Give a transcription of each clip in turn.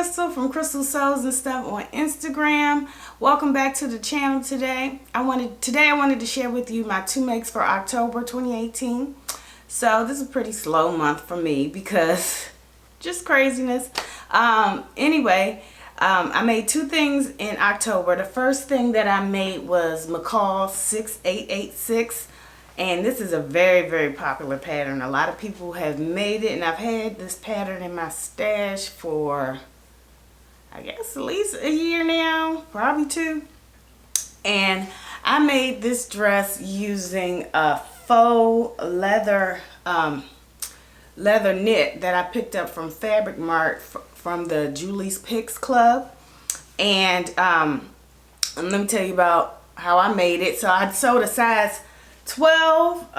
Crystal from Crystal Sews and Stuff on Instagram. Welcome back to the channel today. I wanted to share with you my 2 makes for October 2018. So this is a pretty slow month for me because just craziness. Anyway, I made 2 things in October. The first thing that I made was McCall 6886. And this is a very, very popular pattern. A lot of people have made it, and I've had this pattern in my stash for, I guess, at least a year now, probably 2. And I made this dress using a faux leather knit that I picked up from Fabric Mart from the Julie's Picks Club. And let me tell you about how I made it. So I sewed a size 12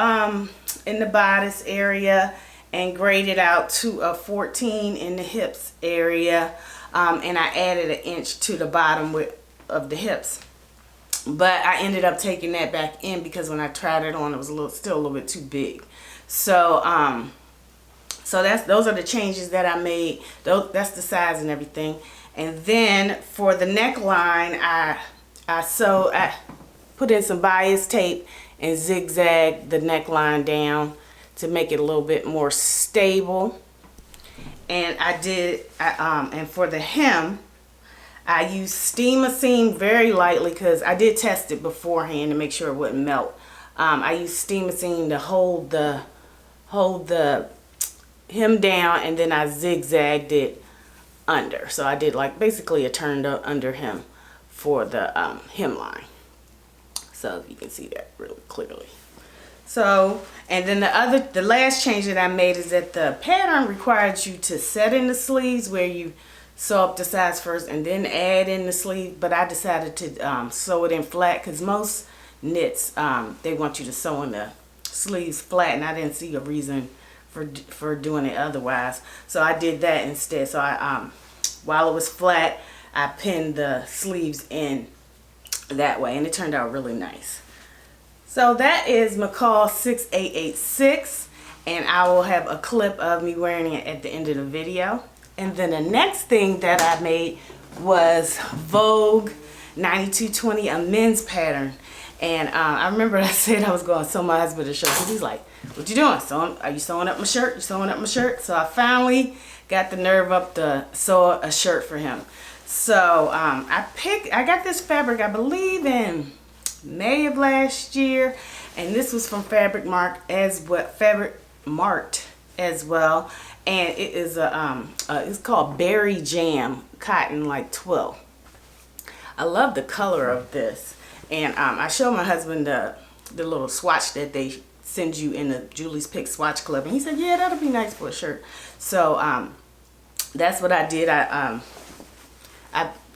in the bodice area and graded out to a 14 in the hips area, and I added an inch to the bottom of the hips, but I ended up taking that back in because when I tried it on it was still a little bit too big. So those are the changes that I made. That's the size and everything. And then for the neckline, I put in some bias tape and zigzag the neckline down to make it a little bit more stable. And and for the hem, I used steam a seam very lightly because I did test it beforehand to make sure it wouldn't melt. I used steam a seam to hold the hem down, and then I zigzagged it under. So I did like basically a turned up under hem for the hemline. So you can see that really clearly. So, and then the last change that I made is that the pattern requires you to set in the sleeves where you sew up the sides first and then add in the sleeve. But I decided to sew it in flat because most knits, they want you to sew in the sleeves flat, and I didn't see a reason for doing it otherwise. So I did that instead. So I, while it was flat, I pinned the sleeves in that way, and it turned out really nice. So that is McCall 6886, and I will have a clip of me wearing it at the end of the video. And then the next thing that I made was Vogue 9220, a men's pattern. And I remember I said I was going to sew my husband a shirt because he's like, "What you doing? Are you sewing up my shirt? You sewing up my shirt?" So I finally got the nerve up to sew a shirt for him. So I got this fabric, I believe, in May of last year, and this was from Fabric Mart as well, and it is it's called Berry Jam Cotton like Twill. I love the color of this, and I showed my husband the little swatch that they send you in the Julie's Pick Swatch Club, and he said, "Yeah, that'll be nice for a shirt." So that's what I did.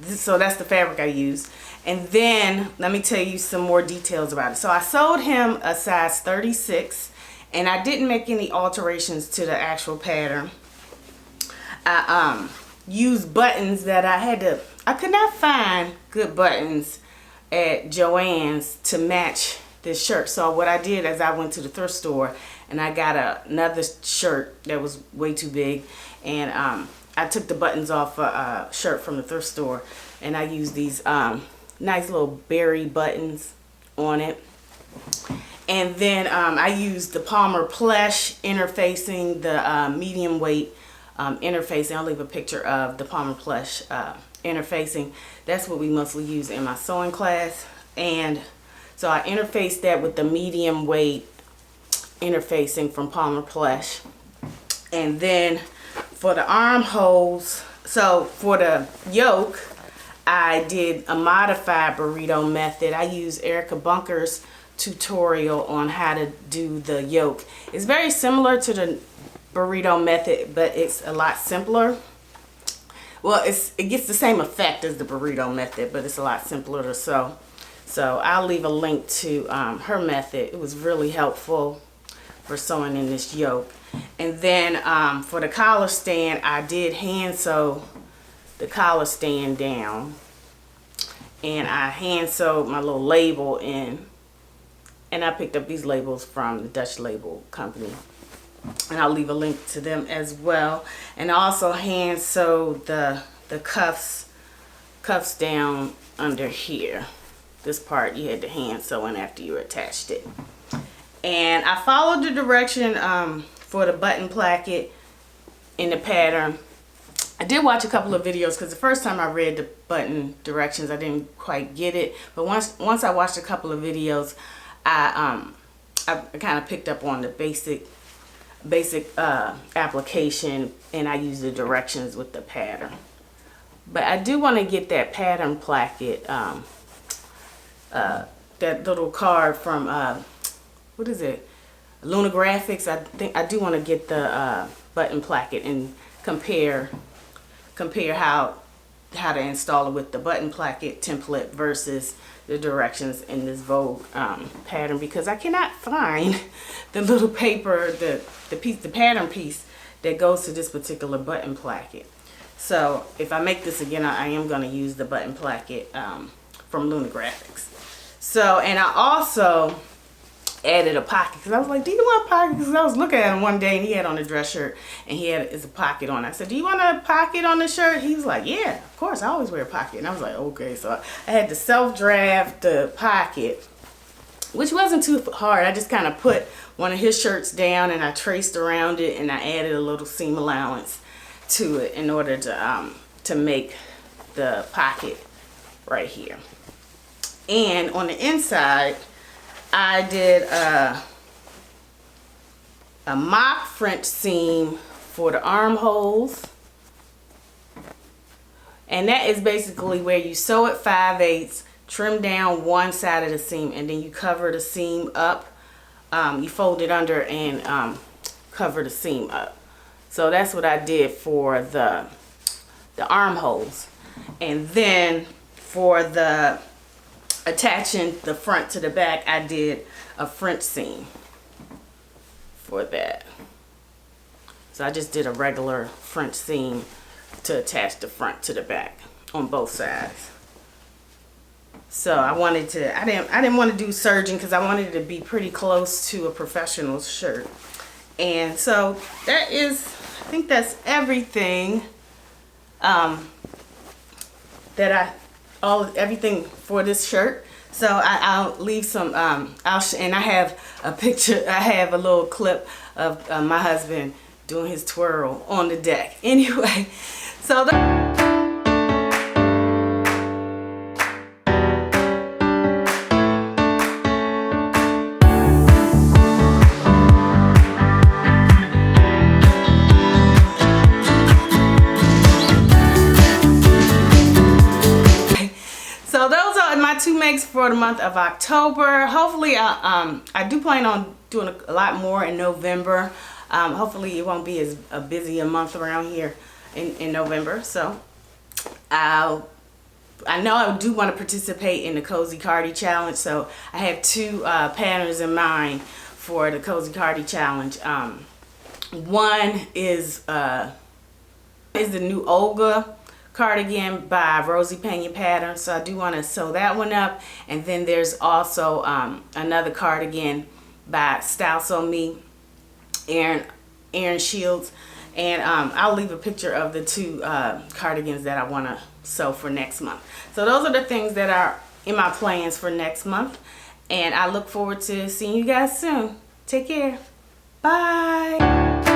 So that's the fabric I used. And then let me tell you some more details about it. So I sewed him a size 36, and I didn't make any alterations to the actual pattern. I used buttons that I could not find good buttons at Joann's to match this shirt. So what I did is I went to the thrift store and I got another shirt that was way too big, and I took the buttons off a shirt from the thrift store, and I used these nice little berry buttons on it. And then I used the Palmer Plush interfacing, the medium weight interfacing. I'll leave a picture of the Palmer Plush interfacing. That's what we mostly use in my sewing class. And so I interfaced that with the medium weight interfacing from Palmer Plush. And then for the armholes, so for the yoke, I did a modified burrito method. I used Erica Bunker's tutorial on how to do the yoke. It's very similar to the burrito method, but it's a lot simpler. Well, it gets the same effect as the burrito method, but it's a lot simpler to sew. So I'll leave a link to her method. It was really helpful for sewing in this yoke. And then for the collar stand, I did hand sew the collar stand down, and I hand sewed my little label in, and I picked up these labels from the Dutch Label Company. and I'll leave a link to them as well. And I also hand sewed the the cuffs down under here. This part you had the hand sew in after you attached it. And I followed the direction for the button placket in the pattern. I did watch a couple of videos because the first time I read the button directions I didn't quite get it, but once I watched a couple of videos, I kind of picked up on the basic application, and I used the directions with the pattern. But I do want to get that pattern placket, that little card from what is it, Luna Graphics. I think I do want to get the button placket and compare how to install it with the button placket template versus the directions in this Vogue pattern, because I cannot find the little paper, the pattern piece that goes to this particular button placket. So if I make this again, I am going to use the button placket from Luna Graphics. So, and I also added a pocket because I was like, do you want a pocket? Because I was looking at him one day and he had on a dress shirt and he had a pocket on. I said, do you want a pocket on the shirt? He was like, yeah, of course, I always wear a pocket. And I was like, okay. So I had to self-draft the pocket, which wasn't too hard. I just kind of put one of his shirts down and I traced around it and I added a little seam allowance to it in order to make the pocket right here. And on the inside, I did a mock French seam for the armholes, and that is basically where you sew it 5/8, trim down one side of the seam, and then you cover the seam up. You fold it under and cover the seam up. So that's what I did for the armholes. And then for the attaching the front to the back, I did a French seam for that. So I just did a regular French seam to attach the front to the back on both sides. So I didn't want to do serging because I wanted it to be pretty close to a professional shirt. And so that is, I think that's everything everything for this shirt. So I'll leave some, and I have a picture, I have a little clip of my husband doing his twirl on the deck. Anyway, so those are my two makes for the month of October. Hopefully, I do plan on doing a lot more in November. Hopefully, it won't be as busy a month around here in November. So, I know I do want to participate in the Cozy Cardi Challenge. So, I have two patterns in mind for the Cozy Cardi Challenge. One is the new Olga cardigan by Rosie Pena Pattern, so I do want to sew that one up. And then there's also another cardigan by Style Sew Me, Aaron Shields, and I'll leave a picture of the two cardigans that I want to sew for next month. So those are the things that are in my plans for next month, and I look forward to seeing you guys soon. Take care. Bye.